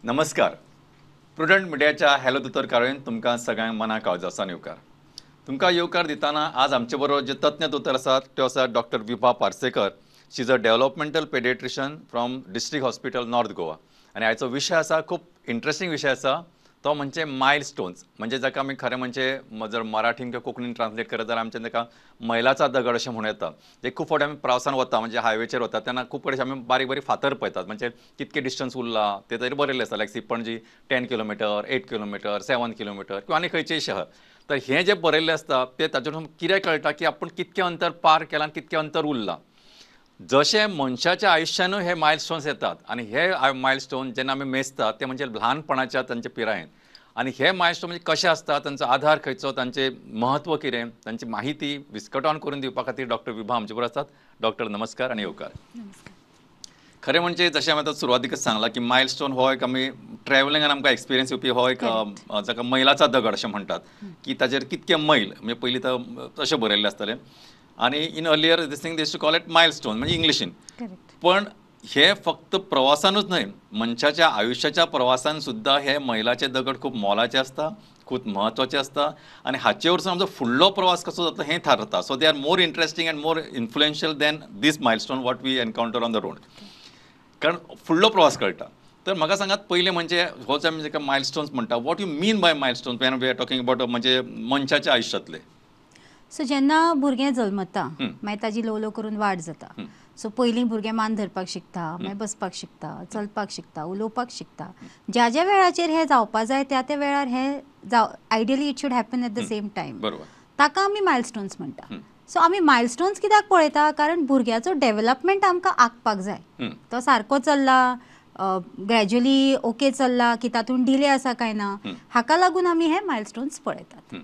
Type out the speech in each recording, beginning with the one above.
नमस्कार. प्रुडंट मिडियाच्या हॅलो दोतोर कार्यावळीन तुमकां सगळ्यांक मनाक आवजासान येवकार. तुमकां येवकार दितना आज आमचे बरोबर जे तज्ञ दोतोर आसात ते आसात doctor Vibha Parsekar. She is a developmental paediatrician from district hospital north Goa. आनी आयचो विशय आसा खूब इंट्रस्टिंग विशय आसा तो म्हणजे मायलस्टोन्स. म्हणजे जाका आमी खरें म्हणजे जर मराठीन किंवा कोंकणीन ट्रान्सलेट करत जाल्यार आमचे ताका मैलाचा दगड अशें म्हणूं येता. ते खूब फावटी आमी प्रवासान वता म्हणजे हायवेचेर वता तेन्ना खूब कडेन आमी बारीक बारीक फातर पळयतात. म्हणजे कितके डिस्टन्स उरला ते तरी बरयल्लें आसता. Like say Panaji 10 kilometre 8 kilometre 7 kilometre किंवा आनी खंयचेय शहर. तर हें जें बरयल्लें आसता ते तातूंत कितें कळटा की आपूण कितकें अंतर पार केलां आनी कितकें अंतर उरलां. जशें मनशाच्या आयुश्यानूय हे मायलस्टोन्स येतात आनी हे मायलस्टोन जेन्ना आमी मेजतात ते म्हणजे ल्हानपणाच्या तांचे पिरायेन. आनी हे मायलस्टोन म्हणजे कशें आसता, तांचो आधार खंयचो, तांचें महत्व कितें, तांची माहिती विस्कटोन करून दिवपा खातीर डॉक्टर विभा आमचे बरोबर आसात. डॉक्टर नमस्कार आनी येवकार. खरें म्हणजे जशें हांवें आतां सुरवातीकच सांगलां की मायलस्टोन हो एक आमी ट्रॅव्हलिंगान आमकां एक्सपिरियन्स येवपी हो एक जाका मैलाचा दगड अशें म्हणटात की ताचेर कितके मैल म्हणजे पयलीं तर तशें बरयल्लें आसतलें. आनी in earlier this thing they used to call it milestone म्हणजे इंग्लिशीन. पण हे फक्त प्रवासानूच न्हय, मनशाच्या आयुश्याच्या प्रवासान सुद्दां हे मैलाचे दगड खूब मोलाचे आसता, खूब म्हत्वाचे आसता. आनी हाचे वरसून आमचो फुडलो प्रवास कसो जाता हें थारता. So they are more interesting and more influential than these milestone what we encounter on the road. कारण फुडलो प्रवास कळटा. तर म्हाका सांगात पयलें म्हणजे हो जे आमी जाका मायलस्टोन्स म्हणटा, what you mean by milestones when we are talking about म्हणजे मनशाच्या आयुश्यांतले. सो जेन्ना भुरगें जल्मता मागीर ताजी ल्हव ल्हव करून वाड जाता. सो पयलीं भुरगें मान धरपाक शिकता, मागीर बसपाक शिकता, चलपाक शिकता, उलोवपाक शिकता. ज्या ज्या वेळाचेर हें जावपा जाय त्या त्या वेळार हें ideally it should happen at the same time. ताका आमी मायलस्टोन्स म्हणटा. सो आमी मायलस्टोन्स कित्याक पळयता, कारण भुरग्याचो डेव्हलपमेंट आमकां आंखपाक जाय. तो सारको चल्ला, ग्रॅज्युअली ओके चल्ला की तातूंत डिले आसा काय ना, हाका लागून आमी हे मायलस्टोन्स पळयतात.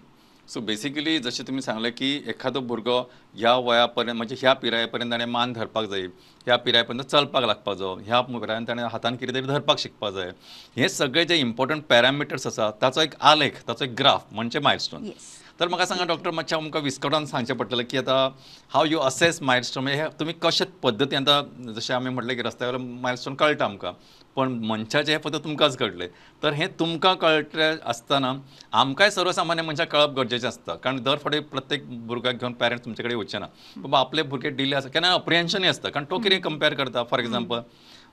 सो बेसिकली जशें तुमी सांगलें की एखादो भुरगो ह्या वया पर्यंत म्हणजे ह्या पिराये पर्यंत ताणें मान धरपाक जाय, ह्या पिराये पर्यंत चलपाक लागपाक जाय, ह्या पिरायेन ताणें हातान कितें तरी धरपाक शिकपाक जाय. हे सगळे जे इम्पॉर्टंट पॅरामिटर्स आसा ताचो एक आलेख, ताचो एक ग्राफ म्हणजे मायलस्टोन. तर म्हाका सांगा डॉक्टर, मातशें आमकां विस्कटोन सांगचें पडटलें की आतां हाव यू असेस मायलस्टोन. म्हणजे तुमी कशे पद्दतीन आतां जशें आमी म्हटलें की रस्त्या वयलो मायलस्टोन कळटा आमकां, पण मनशाचें हें फक्त तुमकांच कळटलें. तर हें तुमकां कळटलें आसतना आमकांय सर्वसामान्य मनशाक कळप गरजेचें आसता. कारण दर फावटी प्रत्येक भुरग्याक घेवन पॅरंट्स तुमचे कडेन येवचे ना. बाबा आपले भुरगे डिले आसा केन्ना अप्रिहेन्शनूय आसता. कारण तो कितें कंपेर करता. फॉर एक्झाम्पल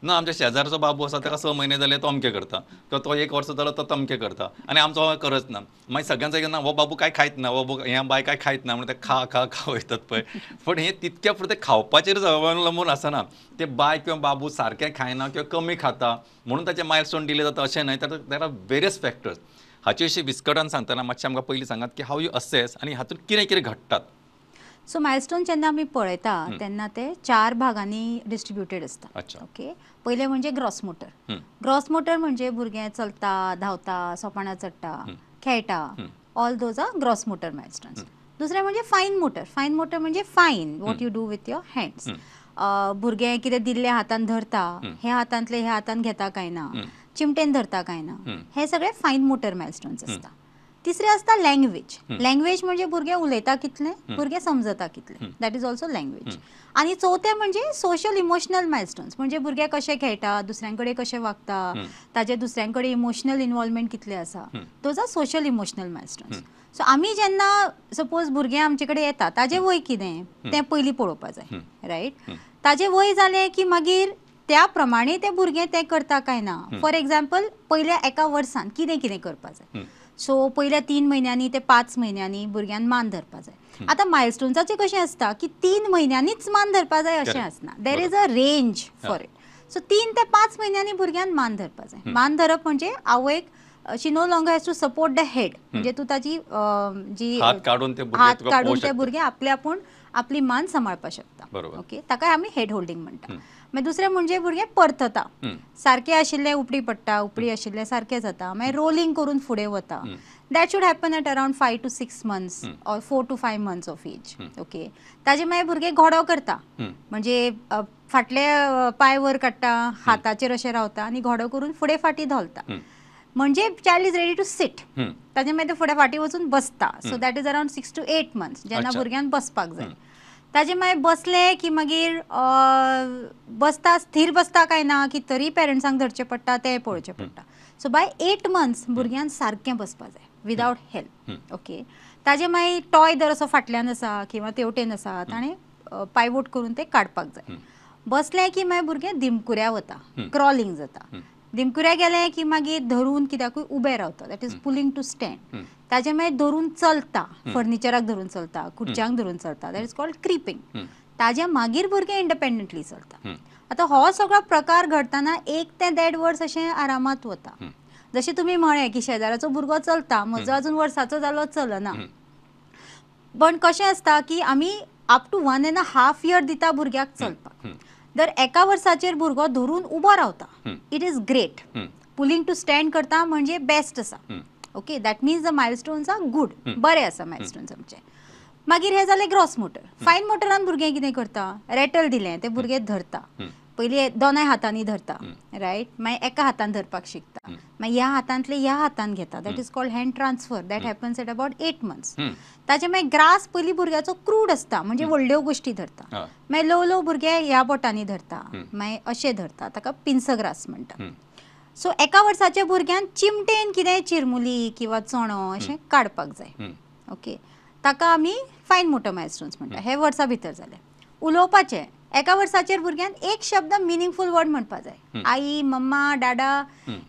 ना आमच्या शेजारचो बाबू आसा ताका 6 म्हयने जाले तो अमकें करता, किंवा तो 1 वर्स जालो तो तमकें करता आनी आमचो हो करच ना. मागीर सगळ्यांचो एक ना हो बाबू काय खायत ना, हो हें बाय काय खायत ना म्हणून ते खा खा खा वयतात पळय. पण हें तितक्या पुरतें खावपाचेर अवलंबून आसना. ते बाय किंवा बाबू सारकें खायना किंवा कमी खाता म्हणून ताचे मायलस्टोन डिले जाता अशें न्हय. There are various factors. हाचे विशीं विस्कटान सांगतना मातशें आमकां पयलीं सांगात की हाव यू असेस आनी हातूंत कितें कितें घडटात. सो मायलस्टोन जेन्ना आमी पळयता तेन्ना ते 4 भागांनी डिस्ट्रिब्युटेड आसता. ओके, पयलें म्हणजे ग्रॉस मोटर. ग्रॉस मोटर म्हणजे भुरगें चलता, धांवता, सोपाणां चडटा, खेळटा, all those are gross motor milestones. दुसरें म्हणजे फायन मोटर. फायन मोटर म्हणजे fine what you do with your hands. भुरगें कितें दिल्लें हातान धरता, हे हातांतले हे हातान घेता काय ना, चिमटेन धरता काय ना, हे सगळे फायन मोटर मायलस्टोन्स आसता. तिसरें आसता लँग्वेज. लँग्वेज म्हणजे भुरगें उलयता कितलें, भुरगें समजता कितलें, दॅट इज ऑल्सो लँग्वेज. आनी चवथें म्हणजे सोशल इमोशनल मायलस्टोन्स. म्हणजे भुरगे कशे खेळटा, दुसऱ्यां कडेन कशें वागता, ताजे दुसऱ्यां कडेन इमोशनल इन्वॉल्वमेंट कितलें आसा, those are social emotional milestones. So आमी जेन्ना सपोज भुरगें आमचे कडेन येता, ताजें वय कितें तें पयलीं पळोवपा जाय, रायट. ताजें वय जालें की मागीर त्या प्रमाणे तें भुरगें तें करता काय ना. फॉर एक्झाम्पल पयल्या एका वर्सान कितें कितें करपा जाय. सो पयल्या 3 म्हयन्यांनी ते 5 म्हयन्यांनी भुरग्यान मान धरपा जाय. आतां मायलस्टोन्साचें कशें आसता की 3 म्हयन्यांनीच मान धरपा जाय अशें आसना. There is a range for it. So 3 ते 5 म्हयन्यांनी भुरग्यान मान धरपा जाय. मान धरप म्हणजे आवयक she no longer has to support the head. म्हणजे तूं ताजी जी हात काडून ते भुरगें आपले आपूण आपली मान सांबाळपाक शकता. ओके, ताका आमी हेड होल्डिंग म्हणटा. मागीर दुसरें म्हणजे भुरगें परतता. सारकें आशिल्लें उपडी पडटा, उपडी आशिल्लें सारकें जाता, मागीर रोलिंग करून फुडें वता. That should happen at around 5 to 6 months or 4 to 5 months of age. Okay, ताजे मागीर भुरगें घोडो करता. म्हणजे फाटले पाय वर काडटा, हाताचेर अशें रावता आनी घोडो करून फुडें फाटी धोलता. म्हणजे child is ready to sit. ताजे मागीर ते फुडें फाटी वचून बसता. So that is around 6 to 8 months जेन्ना भुरग्यान बसपाक जाय. ताजे मागीर बसले की मागीर बसता, स्थिर बसता काय ना की तरी पेरंट्सांक धरचें पडटा, तें पळोवचें पडटा. सो बाय 8 months भुरग्यान सारकें बसपाक जाय विदाउट हेल्प. ओके. ताजे मागीर टॉय जर असो फाटल्यान आसा किंवा तेवटेन आसा ताणें पायवोट करून ते काडपाक जाय. बसले की मागीर भुरगें दिमकुऱ्या वता, क्रॉलिंग जाता. दिमकुऱ्या गेले की मागीर धरून कित्याकूय उबें रावता, that is pulling to stand. ताजे मागीर धरून चलता, फर्निचराक धरून चलता, खुर्च्यांक धरून चलता, दॅट इज कॉल्ड क्रिपिंग. ताजे मागीर भुरगें इंडिपेंडंटली चलता. आतां हो सगळो प्रकार घडटाना 1 ते 1.5 वर्स अशें आरामात वता. जशें तुमी म्हळें की शेजाराचो भुरगो चलता, म्हजो अजून वर्साचो जालो चलना. पण कशें आसता की आमी अप टू 1.5 year दिता भुरग्याक चलपाक. जर 1 वर्साचेर भुरगो धरून उबो रावता, it is great. Pulling to stand करता म्हणजे बेस्ट आसा. Okay, that means the milestones are good, बरे आसा मायलस्टोन्स आमचे. मागीर हे जाले ग्रॉस मोटर. फायन मोटरान भुरगें कितें करता, रॅटल दिलें ते भुरगें धरता. पयलीं दोनाय हातांनी धरता, रायट. मागीर एका हातान धरपाक शिकता, मागीर ह्या हातांतले ह्या हातान घेता, that is called hand transfer. That happens at about 8 months. ताचे मागीर ग्रास पयलीं भुरग्याचो क्रूड आसता, म्हणजे व्हडल्यो गोश्टी धरता. मागीर ल्हव भुरगे ह्या बोटांनी धरता, मागीर अशें धरता, ताका पिन्स ग्रास म्हणटा. सो 1 वर्साच्या भुरग्यान चिमटेन कितेंय चिरमुली किंवा चणो अशें काडपाक जाय. ओके, ताका आमी फायन मोटर मायलस्टोन्स म्हणटा. हे वर्सा भितर जाले. उलोवपाचें 1 वर्साचेर भुरग्यान एक शब्द मिनिंगफूल वर्ड म्हणपाक जाय. आई, mamma, Dada,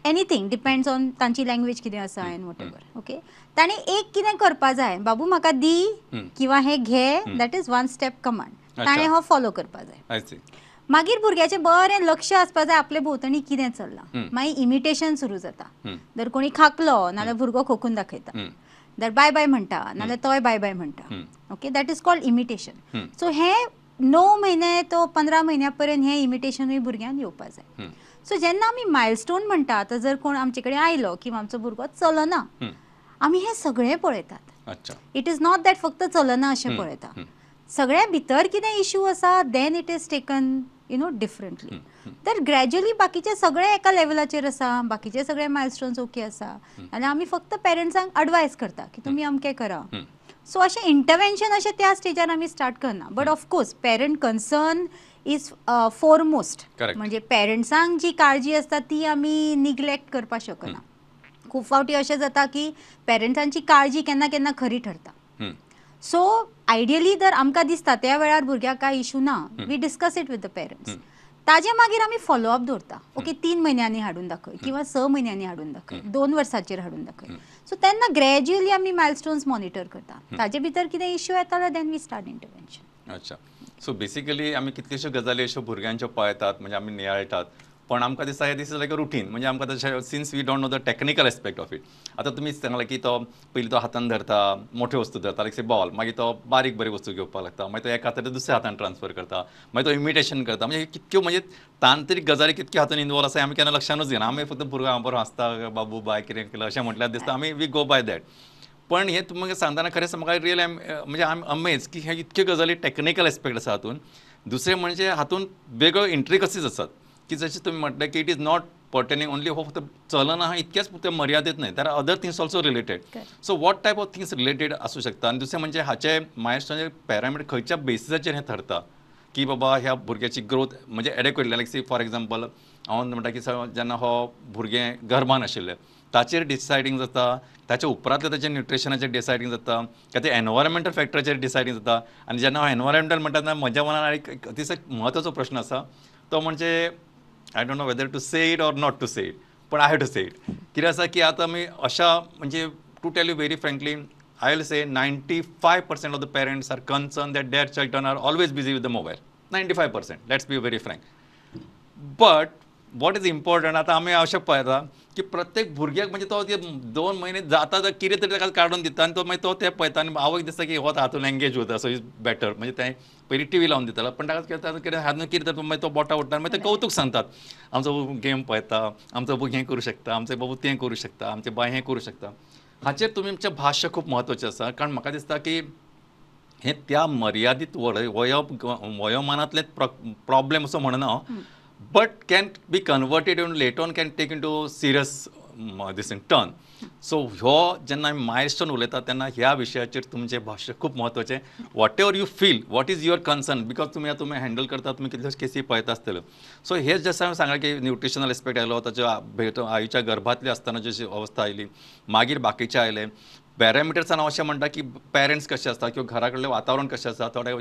anything, depends on तांची लँग्वेज कितें आसा एंड वॉट एवर. ओके, ताणें एक कितें करपा जाय, बाबू म्हाका दी किंवा हे घे, दॅट इज 1 step कमांड. ताणें हो फॉलो करपा जाय. मागीर भुरग्याचें बरें लक्ष आसपा जाय आपले भोंवतणी कितें चल्लां. मागीर इमिटेशन सुरू जाता. जर कोणी खाकलो नाल्यार भुरगो खोकून दाखयता, जर बाय बाय म्हणटा नाल्यार तोय बाय बाय म्हणटा. Okay, that is called imitation. So हे 9 महिने तो 15 महिन्या पर्यंत हे इमिटेशनूय भुरग्यान येवपा जाय. सो जेन्ना आमी मायलस्टोन म्हणटा, आतां जर कोण आमचे कडेन आयलो किंवा आमचो भुरगो चलना, आमी हे सगळें पळयतात. इट इज नॉट दॅट फक्त चलना अशें पळयता. सगळ्या भितर कितें इश्यू आसा, then it is taken differently. तर ग्रॅज्युअली बाकीचे सगळे एका लेवलाचेर आसा, बाकीचे सगळे मायलस्टोन्स ओके आसा, आनी आमी फक्त पेरंट्सांक एडवायस करता की तुमी अमकें करा. सो अशें इंटरवेन्शन अशें त्या स्टेजार आमी स्टार्ट करना. But of course parent concern is foremost. म्हणजे पेरंट्सांक जी काळजी आसता ती आमी निग्लेक्ट करपाक शकना. खूब फावटी अशें जाता की पेरंट्सांची काळजी केन्ना केन्ना खरी ठरता. सो आयडियली जर आमकां दिसता त्या वेळार भुरग्याक काय इशू ना, we discuss it with the parents. ताजे मागीर आमी फॉलोअप दवरता. ओके, 3 महिन्यांनी हाडून दाखय किंवा 6 महिन्यांनी हाडून दाखय, 2 वर्साचेर हाडून दाखय. सो तेन्ना ग्रॅज्युअली आमी मायलस्टोन्स मॉनिटर करता. ताजे भितर कितें इश्यू येता जाल्यार देन वी स्टार्ट इंटरवेन्शन. अच्छा, सो बेसिकली आमी कितल्योश्यो गजाली अश्यो भुरग्यांच्यो पळयतात, म्हणजे आमी नियाळटात, पण आमकां दिसता हे this is like a routine. म्हणजे आमकां तशें since we don't know the technical aspect of it. आतां तुमी सांगलां की तो पयलीं तो हातान धरता, मोठ्यो वस्तू धरता, लायक से बॉल, मागीर तो बारीक बरी वस्तू घेवपाक लागता, मागीर तो एका हातान दुसऱ्या हातान ट्रान्सफर करता, मागीर तो इमिटेशन करता. म्हणजे कितक्यो म्हणजे तांत्रीक गजाली कितक्यो हातून इनवॉल्व आसा आमी केन्ना लक्षानूच घेना. आमी फक्त भुरगो हांव बरो हांसता, बाबू बाय कितें केलं अशें म्हटल्यार दिसता, आमी वी गो बाय दॅट. पण हे तुमकां सांगतना खरेंच म्हाका रियली म्हणजे आय एम अमेज की हे इतक्यो गजाली टेक्निकल एस्पेक्ट आसा हातून. दुसरें म्हणजे हातून वेगळ्यो इंट्रिकसीज आसात की जशें तुमी म्हटलें की it is not pertaining only हो फक्त चलना हा इतक्याच ते मर्यादित नाही, there are other things also related. So what type of things related आसूं शकता. आनी दुसरें म्हणजे हाचे मायलस्टोन पॅरामीटर खंयच्या बेसिसाचेर हें ठरता की बाबा ह्या भुरग्याची ग्रोथ म्हणजे adequate, like see for example हांव म्हणटा की जेन्ना हो भुरगें गर्भान आशिल्लें ताचेर डिसायडींग जाता, ताच्या उपरांतले ताचें न्युट्रिशनाचेर डिसायडींग जाता, काय ते एनवायरमेंटल फॅक्टराचेर डिसायडींग जाता. आनी जेन्ना हांव एनवायरमेंटल म्हणटा तेन्ना म्हज्या मनान एक अतिशय म्हत्वाचो प्रश्न आसा, तो म्हणजे I don't know whether to say it or not to say it, पण I have to say it. कितें आसा की आतां आमी अशा म्हणजे to tell you very frankly, I will say 95% of the parents are concerned that their children are always busy with the mobile. 95%. Let's be very frank. But what is important, आता आम्ही अशें पळयता की प्रत्येक भुरग्याक म्हणजे तो 2 महिने जाता तर कितें तरी ताका काडून दिता आनी तो मागीर तो तें पळयता आनी आवयक दिसता की हो हातून एंगेज वता, सो इज बेटर. म्हणजे तें पयलीं टीव्ही लावन दितालो, पण ताका कितें हातून कितें तर मागीर तो बोटां उडटा, मागीर ते कौतूक सांगतात, आमचो बाबू गेम पळयता, आमचो बाबू हें करूं शकता, आमचो बाबू तें करूं शकता, आमचे बाय हें करूं शकता. हाचेर तुमचें भाश्य खूब म्हत्वाचें आसा. कारण म्हाका दिसता की हे त्या मर्यादित वयोमानातले प्रॉब्लेम असो म्हणना हांव, but can be converted in later on can take into serious this in turn. So ह्यो जेन्ना आमी मायलस्टोन उलयता तेन्ना ह्या विशयाचेर तुमचें भाश्य खूब म्हत्वाचें. What ever you feel, what is your concern, because तुमी हँडल करता, तुमी कितल्योच केसी पळयता आसतल्यो. सो हेच जशें हांवें सांगलें की न्यूट्रिशनल एस्पेक्ट आयलो, ताच्या आईच्या गर्भांतली आसतना जशी अवस्था आयली, मागीर बाकीचे आयले. पॅरामिटर्सान हांव अशें म्हणटा की पेरंट्स कशे आसता किंवा घरा कडलें वातावरण कशें आसता. थोडे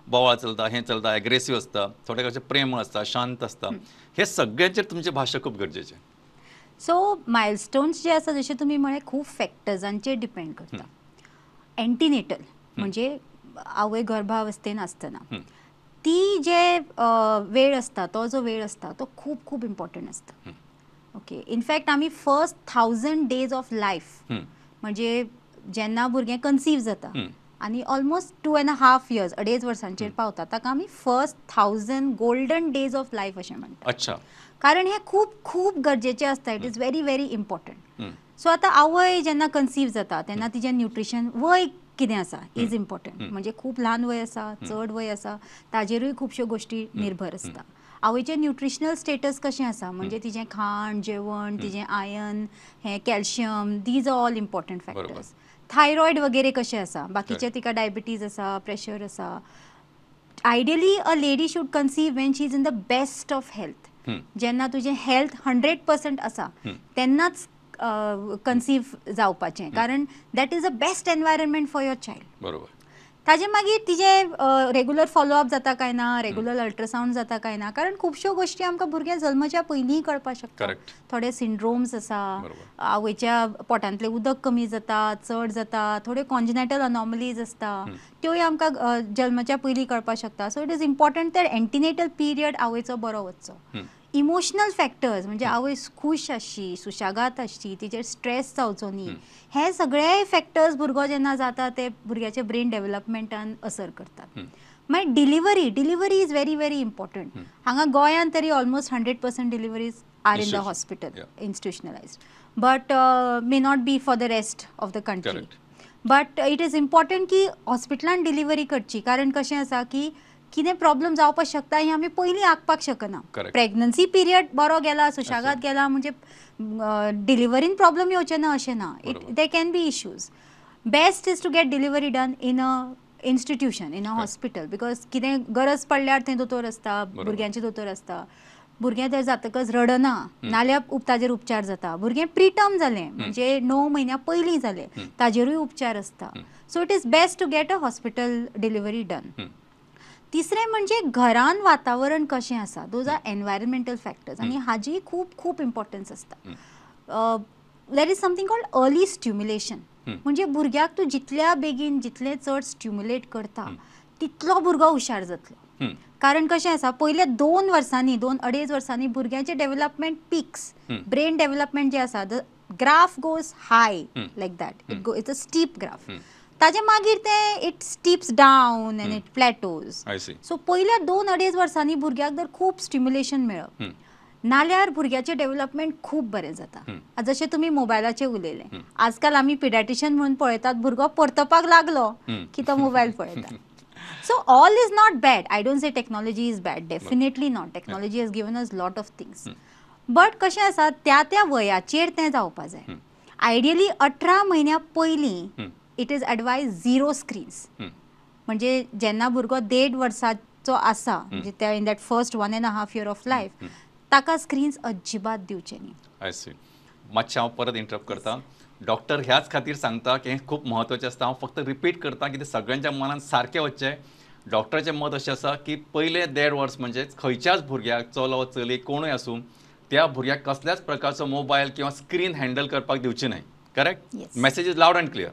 बोवाळ चलता, हें चलता, एग्रेसीव आसता, थोडे कशे प्रेमळ आसता, शांत आसता. हे सगळ्यांचेर तुमचें भाश्य खूब गरजेचें. सो मायलस्टोन्स जे आसा जशें तुमी म्हळें खूब फॅक्टर्सांचेर डिपेंड करता. एंटीनेटल म्हणजे आवय गर्भावस्थेन आसतना ती जे वेळ आसता, तो जो वेळ आसता तो खूब खूब इम्पॉर्टंट आसता. ओके, इनफॅक्ट आमी फर्स्ट 1000 डेज ऑफ लायफ म्हणजे जेन्ना भुरगें कन्सीव जाता आनी ऑलमोस्ट 2.5 years 2.5 वर्सांचेर पावता, ताका आमी first 1000 golden days of life अशें म्हणटा. अच्छा. कारण हे खूब खूब गरजेचें आसता. It is very very important. So आतां आवय जेन्ना कन्सीव जाता तेन्ना तिचें न्यूट्रिशन वय कितें आसा इज इम्पॉर्टंट. म्हणजे खूब ल्हान वय आसा, चड वय आसा, ताजेरूय खुबश्यो गोश्टी निर्भर आसता. आवयचें न्यूट्रिशनल स्टेटस कशें आसा, म्हणजे तिचें खाण, जेवण, तिचें आयर्न, हें calcium, these all important factors. Thyroid वगैरे कशें आसा, बाकीचे तिका डायबिटीज आसा, प्रेशर आसा. Ideally a lady should conceive when she is in the best of health. जेन्ना तुजें हेल्थ 100% आसा तेन्नाच कन्सीव जावपाचें, कारण that is the best environment for your child. बरोबर. ताजे मागीर तिजें रेगुलर फॉलोअप जाता काय ना, रेगुलर अल्ट्रासावंड जाता काय ना, कारण खुबश्यो गोश्टी आमकां भुरग्या जल्माच्या पयलीं कळपाक शकता. थोडे सिंड्रोम्स आसा, आवयच्या पोटांतलें उदक कमी जाता, चड जाता, थोड्यो कॉन्जिनेटल अनॉमलीज आसता, त्योय आमकां जल्माच्या पयलीं कळपाक शकता. So it is important that antenatal period आवयचो बरो वचचो. इमोशनल फॅक्टर्स म्हणजे आवय खूश आसची, सुशागाद आसची, तिचेर स्ट्रेस जावचो न्ही, हे सगळे फॅक्टर्स भुरगो जेन्ना जाता ते भुरग्याच्या ब्रेन डेव्हलपमेंटान असर करतात. मागीर delivery is very very important. हांगा गोंयांत तरी almost 100% deliveries are in the hospital, institutionalised, but may not be for the rest of the country. But it is important की हॉस्पिटलान डिलिव्हरी करची, कारण कशें आसा की कितें प्रॉब्लेम जावपाक शकता हें आमी पयलीं आखपाक शकना. प्रेग्नन्सी पिरियड बरो गेला, सुशागाद गेला म्हणजे डिलिव्हरीन प्रॉब्लेम येवचे ना अशें ना. They can be issues. Best is to get delivery done in a institution, in a hospital, because कितें गरज पडल्यार थंय दोतोर आसता, भुरग्यांचे दोतोर आसता. भुरगें थंय जातकच रडना, नाल्यार ताजेर उपचार जाता. भुरगें प्रिटर्म जालें म्हणजे 9 म्हयन्या पयलीं जालें, ताजेरूय उपचार आसता. So it is best to get a hospital delivery done. तिसरें म्हणजे घरान वातावरण कशें आसा, दोज आर एनवायरमेंटल फॅक्टर्स, आनी हाजी खूब खूब इम्पॉर्टन्स आसता. There is something called early stimulation. म्हणजे भुरग्याक तूं जितल्या बेगीन जितलें चड स्टिम्युलेट करता तितलो भुरगो हुशार जातलो. कारण कशें आसा, पयल्या 2 वर्सांनी 2-2.5 वर्सांनी भुरग्याचें डेव्हलपमेंट पिक्स, ब्रेन डेव्हलपमेंट जें आसा, the graph goes high like that, it's a steep graph. ताजे मागीर ते it steeps down and it plateaus. So पयल्या 2-2.5 वर्सांनी भुरग्याक जर खूब स्टिम्युलेशन मेळप, नाल्यार भुरग्याचें डेव्हलपमेंट खूब बरें जाता. जशें तुमी मोबायलाचेर उलयलें, आजकाल आमी पिडियाट्रिशियन म्हणून पळयतात भुरगो परतपाक लागलो की तो मोबायल पळयता. So all is not bad. I don't say technology is bad, definitely not. Technology has given us lot of things. But कशें आसा, त्या वयाचेर तें जावपाक जाय. आयडियली 18 म्हयन्या पयलीं इट इज एडवायज 0 स्क्रीन्स. म्हणजे जेन्ना भुरगो 1.5 वर्साचो आसा, म्हणजे त्या in that first 1.5 year of life, ताका स्क्रीन्स अजिबात दिवचे न्ही. I see. मातशें हांव परत इंटरप्ट करता. डॉक्टर ह्याच खातीर सांगता की हें खूब म्हत्वाचें आसता. हांव फक्त रिपीट करता की तें सगळ्यांच्या मनान सारकें वचचें. डॉक्टराचें मत अशें आसा की पयले 1.5 वर्स म्हणजे खंयच्याच भुरग्याक, चलो चली कोणूय आसूं, त्या भुरग्याक कसल्याच प्रकारचो मोबायल किंवा स्क्रीन हँडल करपाक दिवची न्हय. Correct? Message is loud and clear.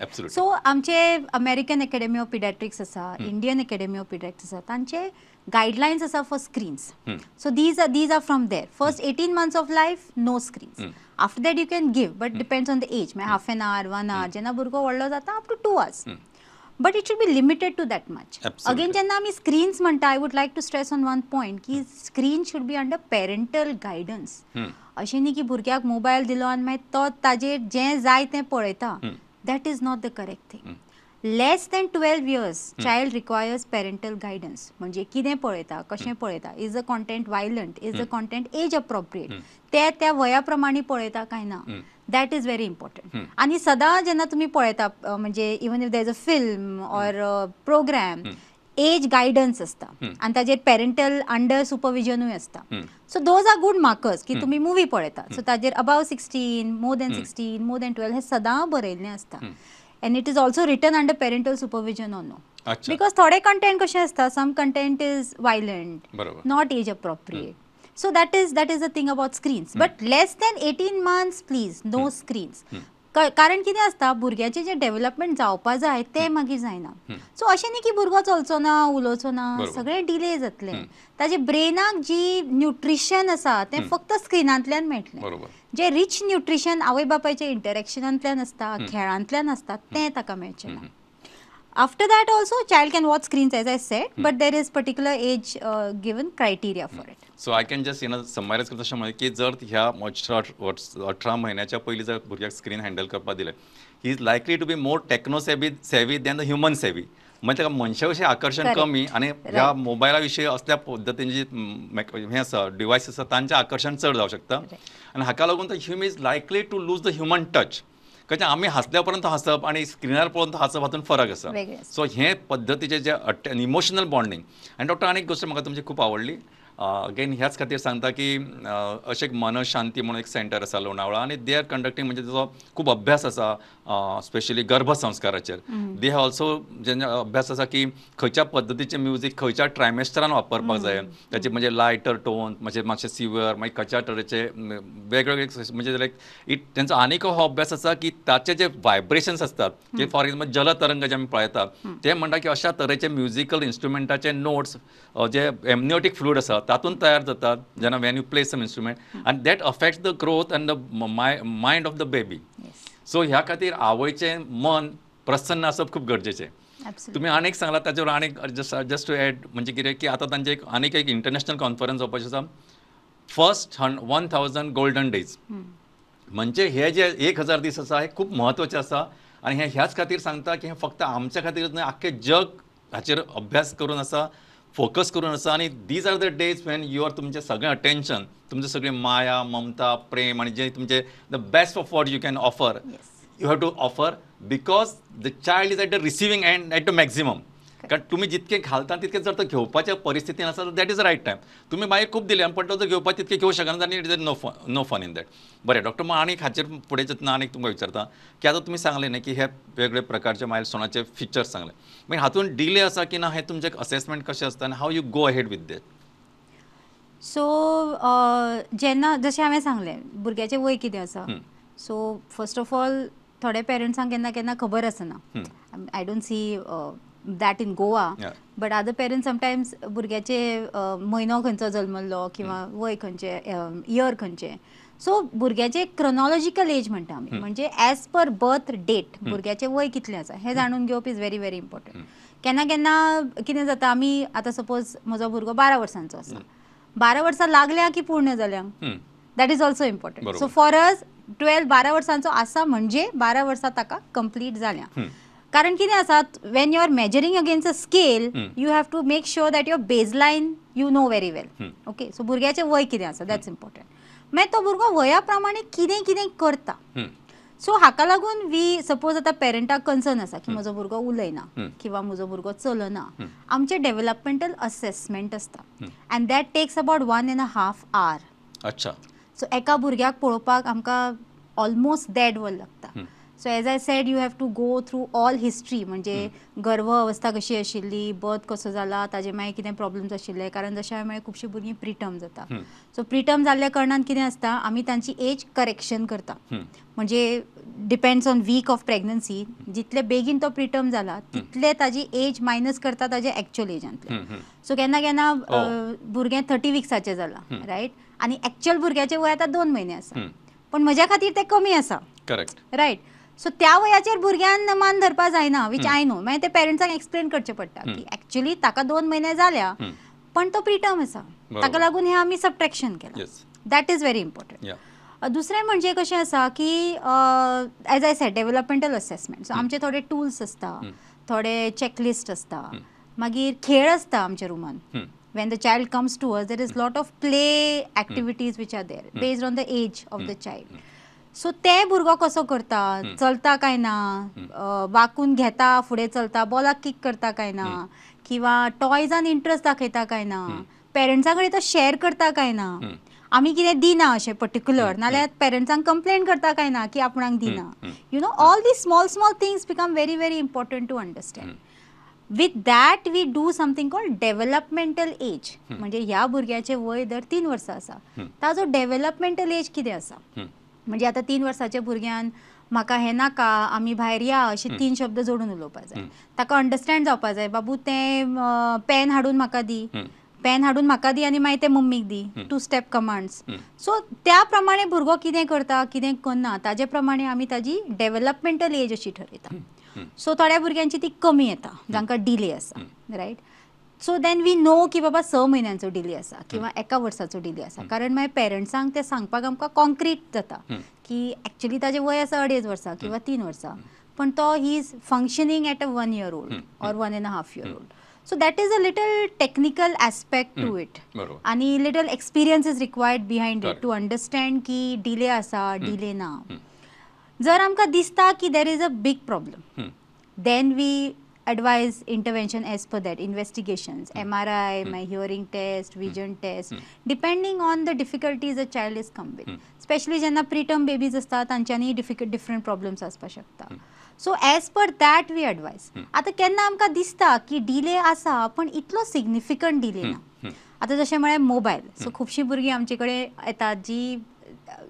Absolutely. So आमचे अमेरिकन अकॅडमी ऑफ पिडियाट्रिक्स आसा, इंडियन अकॅडमी ऑफ पिडियाट्रिक्स आसा, तांचे गायडलायन्स आसा for screens. So these are from there. First 18 months of life no screens. After that you can give, but depends on the age. मागीर half an hour, 1 hour, जेन्ना भुरगो व्हडलो जाता up to 2 hours. But it should be limited to that much. Again जेन्ना आमी screens म्हणटा, I would like to stress on one point की screen should be under parental guidance. अशें न्ही की भुरग्याक मोबायल दिलो आनी मागीर तो ताजेर जें जाय तें पळयता. That is not the correct thing. Less than 12 years child requires parental guidance. म्हणजे कितें पळयता, कशें पळयता, is the content violent, is the content age appropriate, ते त्या वया प्रमाणे पळयता काय ना, दॅट इज व्हेरी इम्पॉर्टंट. आणि सदां जेन्ना तुमी पळयता म्हणजे even if there is a film or program, age guidance असता आणि ताजेर पेरेंटल अंडर सुपरविजनूय असता. So those are good markers की तुम्ही मूवी पळयता. सो ताजेर above 16, more than 16, more than 12 हे सदां बरयल्लें असता. And it is also written under parental supervision or no. अच्छा. Because थोडे content कशें असता, some content is violent, बरोबर. not age appropriate. So that is the thing about screens. But less than 18 months, please, no screens. कारण कितें आसता, भुरग्याचें जें डेव्हलपमेंट जावपा जाय तें मागीर जायना. सो अशें न्ही की भुरगो चलचो ना, उलोवचो ना, सगळें डिले जातलें. ताजे ब्रेनाक जी न्यूट्रिशन आसा तें फक्त स्क्रिनांतल्यान मेळटलें. जे रिच न्यूट्रिशन आवय बापायच्या इंटरॅक्शनांतल्यान असता, खेळांतल्यान असता, तें ताका मेळचें ना. After that also child can watch screens as I said, but there is particular age given criteria for it. So I can just summarize करता अशें की जर ह्या 18 महिन्याच्या पयलीं जर भुरग्याक स्क्रीन हँडल करपाक दिलें, he is likely to be more techno savvy than the human savvy. म्हणजे ताका मनशा विशीं आकर्शण कमी आनी ह्या मोबायला विशीं असल्या पद्दतीन जी हें आसा डिवायस आसा तांचें आकर्शण चड जावंक शकता. आनी हाका लागून ह्यूम is likely to lose the human touch. कारण आमी हसल्या पर्यंत हसप आणि स्क्रिनार पळोवन हसप हातूंत फरक आसा. सो हे पद्दतीचे जे इमोशनल बॉन्डिंग. आनी डॉक्टर आनी एक गोश्ट म्हाका तुमची खूब आवडली. अगेन ह्याच खातीर सांगता की अशें एक मनशांती म्हणून एक सेंटर आसा लोणावळा आनी दे आर कंडक्टींग म्हणजे ताचो खूब अभ्यास आसा स्पेशली गर्भसंस्काराचेर. दे हॅव ऑल्सो जेन्ना अभ्यास आसा की खंयच्या पद्दतीचें म्युजीक खंयच्या ट्रायमेस्टरान वापरपाक जाय, ताचे म्हणजे लायटर टोन म्हणजे मातशें सिवर मागीर खंयच्या तरेचे वेगवेगळे म्हणजे लायक तेंचो आनीक हो अभ्यास आसा की ताचे जे व्हायब्रेशन्स असतात ते फॉर एक्झाम्पल जलतरंग जे आमी पळयता ते म्हणटा की अशा तरेचे म्युजिकल इन्स्ट्रुमेंटाचे नोट्स जे एमनियोटीक फ्लुइड आसा तातूंत तयार जातात जेन्ना when you play some instrument आनी that affects the growth and the mind of the baby. So ह्या खातीर आवयचें मन प्रसन्न आसप खूब गरजेचें. तुम्ही अनेक सांगला ताचेवर अनेक जस्ट टू एड म्हणजे कितें की आतां तांचे आनीक एक इंटरनॅशनल कॉन्फरन्स जावपाचें आसा फर्स्ट 1000 गोल्डन डेज. म्हणजे हे जे 1000 दीस आसा हे खूब म्हत्वाचे आसा आनी हे ह्याच खातीर सांगता की हे फक्त आमच्या खातीरच न्हय आख्खें जग हाचेर अभ्यास करून आसा, फोकस करून आसा. आनी these are the days when you are तुमचें सगळें अटेन्शन, तुमचें सगळें माया ममता प्रेम आनी जे तुमचें the best of what you can offer you have to offer because the child is at the receiving end at the maximum. कारण तुम्ही जितके घालता तितके जर तो घेवपाच्या परिस्थितीन आसा तर that is the right time. तुम्ही मागीर खूब दिले पण तो जर घेवपाक तितके घेवंक शकना आनी it is no fun in that. बरें डॉक्टर मग आनीक हाचेर फुडें चिंतना आनीक तुमकां विचारता की आतां तुमी सांगलें न्ही की हे वेगळे प्रकारचे मायलस्टोनाचे फिचर्स सांगले मागीर हातूंत डिले आसा की ना हे तुमचे असेसमेंट कशें आसता आनी how you go ahead with that. So जेन्ना जशें हांवें सांगलें भुरग्याचें वय कितें आसा. सो फर्स्ट ऑफ ऑल थोडे पेरंट्सांक केन्ना केन्ना खबर आसना. I don't see that in Goa, but other parents sometimes भुरग्याचे म्हयनो खंयचो जल्मल्लो किंवा वय खंयचे इयर खंयचे. सो भुरग्याचे क्रोनॉलॉजिकल एज म्हणटा आमी म्हणजे एज पर बर्थ डेट भुरग्याचें वय कितलें आसा हें जाणून घेवप इज व्हेरी व्हेरी इम्पॉर्टंट. केन्ना केन्ना कितें जाता आमी आतां सपोज म्हजो भुरगो 12 वर्सांचो आसा, 12 वर्सां लागल्या की पूर्ण जाल्यांक that is also important. So for us 12 वर्सांचो आसा म्हणजे 12 वर्सां ताका कंप्लीट जाल्या. कारण कितें आसा when you are measuring against a scale you have to make sure that your baseline you know very well. Okay so भुरग्याचें वय कितें आसा दॅट्स इम्पॉर्टंट. मागीर तो भुरगो वया प्रमाणे कितें कितें करता. सो हाका लागून वी सपोज आतां पेरंटाक कन्सर्न आसा की म्हजो भुरगो उलयना किंवा म्हजो भुरगो चलना. आमचे डेव्हलपमेंटल असेसमेंट आसता and that takes about 1.5 hour. अच्छा. सो एका भुरग्याक पळोवपाक आमकां ऑलमोस्ट देड वर लागता. So as I said you have to go through all history म्हणजे गर्भ अवस्था कशी आशिल्ली, बर्थ कसो जाला, ताजे मागीर कितें प्रॉब्लेम्स आशिल्ले. कारण जशें हांवें म्हळें खुबशीं भुरगीं प्रिटर्म जाता. सो प्रिटर्म जाल्ल्या कारणान कितें आसता आमी तांची एज करेक्शन करता. म्हणजे depends on week of pregnancy जितले बेगीन तो प्रिटर्म जाला तितले ताजी एज मायनस करता ताजे एक्चुअल एजांतले. सो केन्ना केन्ना भुरगें 30 विक्साचें जालां रायट आनी एक्चुअल भुरग्याचें वय आतां 2 म्हयने आसा पण म्हज्या खातीर तें कमी आसा. Correct right. सो त्या वयाचेर भुरग्यान मान धरपा जायना वीच आय नो. मागीर ते पेरंट्सांक एक्सप्लेन करचें पडटा की एक्चुअली ताका 2 महिने जाल्या पण तो प्रिटर्म आसा ताका लागून हें आमी सबट्रॅक्शन केलां. That is very important. दुसरें म्हणजे कशें आसा की as I said developmental assessment. So आमचे थोडे टूल्स आसता थोडे चेकलिस्ट असता, मागीर खेळ असता आमच्या रुमान. When the child comes to us, there is lot of play activities which are there based on the age of the child. So ते भुरगो कसो करता, चलता काय ना, वाकून घेता, फुडें चलता, बॉलाक किक करता काय ना, किंवा टॉयजान इंट्रस्ट दाखयता काय ना, पेरंट्सां कडेन तो शेअर करता काय ना, आमी कितें दिना अशें पर्टिक्युलर, नाल्यार पेरंट्सांक कंप्लेन करता काय ना की आपणाक दिना. You know, all these small things become very very important to understand. With that we do something called developmental age. म्हणजे ह्या भुरग्याचे वय दर 3 वर्सां आसा, ताजो डेव्हलपमेंटल एज कितें आसा. म्हणजे आतां 3 वर्साच्या भुरग्यान म्हाका हें नाका, आमी भायर या, अशे 3 शब्द जोडून उलोवपाक जाय. ताका अंडरस्टँड जावपाक जाय, बाबू तें पेन हाडून म्हाका दी, पेन हाडून म्हाका दी आनी मागीर तें मम्मीक दी, 2 स्टेप कमांड्स. सो त्या प्रमाणे भुरगो कितें करता, कितें करना, ताजे प्रमाणे आमी ताजी डेव्हलपमेंटल एज अशी ठरयता. सो थोड्या भुरग्यांची ती कमी येता, जांकां डिले आसा, right. So then we know की बाबा 6 म्हयन्यांचो डिले आसा किंवा 1 वर्साचो डिले आसा, कारण मागीर पेरंट्सांक तें सांगपाक आमकां कॉन्क्रीट जाता की एक्चुअली ताजें वय आसा 2.5 वर्सां किंवा 3 वर्सां, पण तो he is functioning at a 1 year old or 1.5 year old. So that is a little technical aspect to it. आणि little experience is required behind it to understand की डिले आसा, डिले ना. जर आमकां दिसता की there is a big problem, then we advise intervention as per that, investigations, MRI, my hearing test, vision test, depending on the difficulties the child is come with. Especially जेन्ना preterm babies असतात तांच्यांनी different problems आसपाक शकता. So as per that we advise. आता केन्ना आमकां दिसता की डिले आसा पण इतलो सिग्निफिकंट डिले ना. आता जशें म्हळ्यार मोबायल. सो खुबशीं भुरगीं आमचे कडेन येतात जी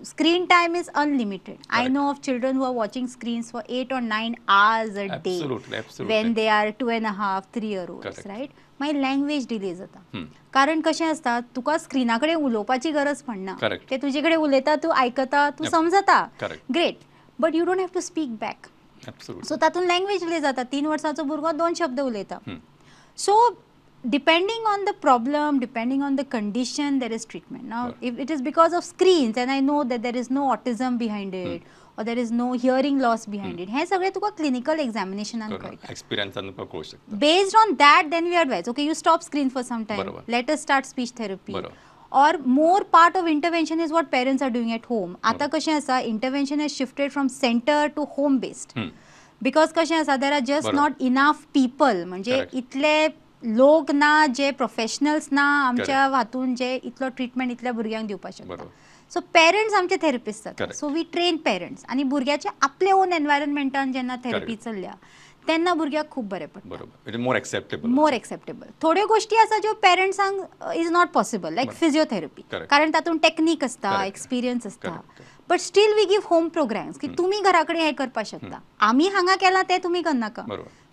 screen time is unlimited. Correct. I know of children who are watching screens for 8 or 9 hours a day. Absolutely. When they are 2.5, 3 year olds. Correct. Right? मागीर लँग्वेज डिले जाता. कारण कशें आसता, तुका स्क्रिना कडेन उलोवपाची गरज पडना. ते तुजे कडेन उलयता, तूं आयकता, तूं समजता, great, but you don't have to speak back. So तातूंत लँग्वेज डिले जाता. 3 वर्साचो भुरगो 2 शब्द उलयता. So depending on the problem, depending on the condition, there is treatment. Now, if it is because of screens, and I know that there is no autism behind it, or there is no hearing loss behind it, हे सगळे तुका clinical examination and experience and कळू शकता. Based on that, then we advise, okay, you stop screen for some time. Let us start speech therapy. Or more part of intervention is what parents are doing at home. आता कशें आसा, intervention has shifted from center to home based. Because कशें आसा, there are just not enough people. म्हणजे इतले लोक ना, जे प्रोफेशनल्स ना आमच्या हातून जे इतलो ट्रीटमेंट इतल्या भुरग्यांक दिवपाक शकता. सो पेरंट्स आमचे थेरपिस्ट जातात. सो वी ट्रेन पेरंट्स आनी भुरग्याच्या आपले ओन एनवायरमेंटान जेन्ना थेरपी चल्ल्या तेन्ना भुरग्याक खूब बरें पडटा. More acceptable. थोड्यो गोष्टी आसा ज्यो पेरंट्सांक is not possible, like physiotherapy, कारण तातूंत टेक्नीक आसता, एक्सपिरियन्स आसता. But still we give home programmes की तुमी घरा कडेन हें करपाक शकता. आमी हांगा केलां तें तुमी करनाका,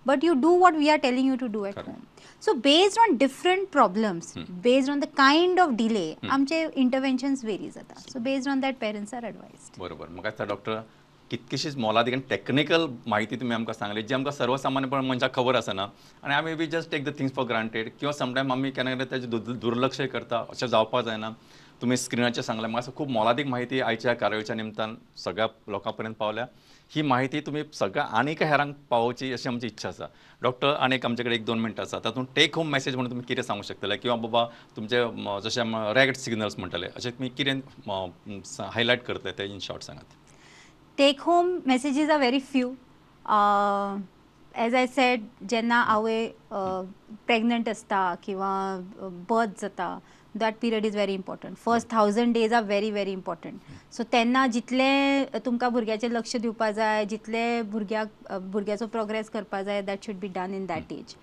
but you do what we are telling you to do at home. So based on different problems, based on the kind of delay, आमचे interventions vary जाता. So based on that parents are advised. बरोबर. म्हाका दिसता doctor कितकीशीच मोलादीक आनी technical माहिती तुमी आमकां सांगली जी आमकां सर्वसामान्यपण मनशाक खबर आसना आनी आमी we just take the things for granted किंवा समटायम आमी केन्ना केन्ना तेजें दुर्लक्षय करता. अशें जावपाक जायना. तुम्ही स्क्रिनाचेर सांगलें, म्हाका खूब मोलादीक माहिती आयच्या कार्यावळीच्या निमतान सगळ्या लोकां पर्यंत पावल्या. ही माहिती तुम्ही सगळ्या आनीक हेरांक पावोवची अशी आमची इच्छा आसा. डॉक्टर, आनीक आमचे कडेन 1-2 मिनटां आसा, तातूंत टेक होम मॅसेज म्हणून तुमी कितें सांगू शकतले, किंवा बाबा तुमचे जशें रेड सिग्नल्स म्हणटले अशें तुमी कितें हायलायट करतले ते इन शॉर्ट सांगात. Take home messages are very few. As I said, जेन्ना आवय प्रेग्नंट आसता किंवा बर्थ जाता, that period is very important. First 1000 days are very very important. So तेन्ना जितले तुमकां भुरग्याचेर लक्ष दिवपा जाय, जितले भुरग्याचो प्रोग्रेस करपा जाय, that should be done in that age.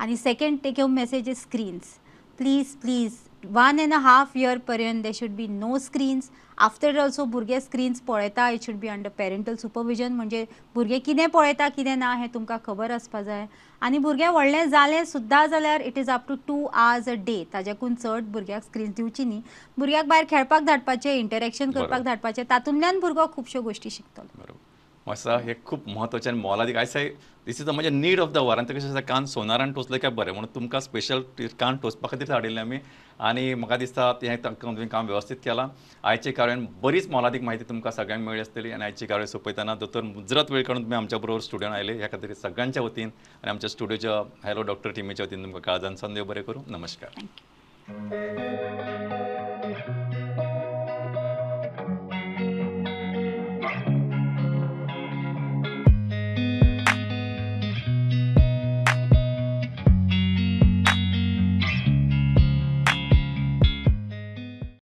आणि second take home message is screens. Please 1.5 year पर्यंत there should be no screens. After also भुरगे स्क्रीन्स पळयता, it should be under parental supervision. म्हणजे भुरगे कितें पळयता कितें ना हें तुमकां खबर आसपा जाय. आनी भुरगें व्हडलें जालें सुद्दां जाल्यार it is up to 2 hours a day. ताच्याकून चड भुरग्याक स्क्रीन्स दिवची न्ही. भुरग्याक भायर खेळपाक धाडपाचें, इंटरेक्शन करपाक धाडपाचें, तातूंतल्यान भुरगो खुबश्यो गोश्टी शिकतलो. असं हे खूप महत्वाचें आनी मोलादीक आयज दीस इज द म्हणजे नीड ऑफ द वर आनी ते कशें आसा कान सोनारान टोचले काय बरें म्हणून तुमकां स्पेशल कान टोचपा खातीर हाडिल्ले आमी आनी म्हाका दिसता हें तुवें काम वेवस्थीत केलां आयचे कार्यान बरीच मोलादीक म्हायती तुमकां सगळ्यांक मेळ्ळी आसतली आनी आयची कार्य सोंपयतना दोतोर मुजरत वेळ काडून तुमी आमच्या बरोबर स्टुडियोन आयले ह्या खातीर सगळ्यांच्या वतीन आनी आमच्या स्टुडियोच्या हॅलो डॉक्टर टिमीच्या वतीन तुमकां काळजान देव बरें करूं नमस्कार. थँक्यू.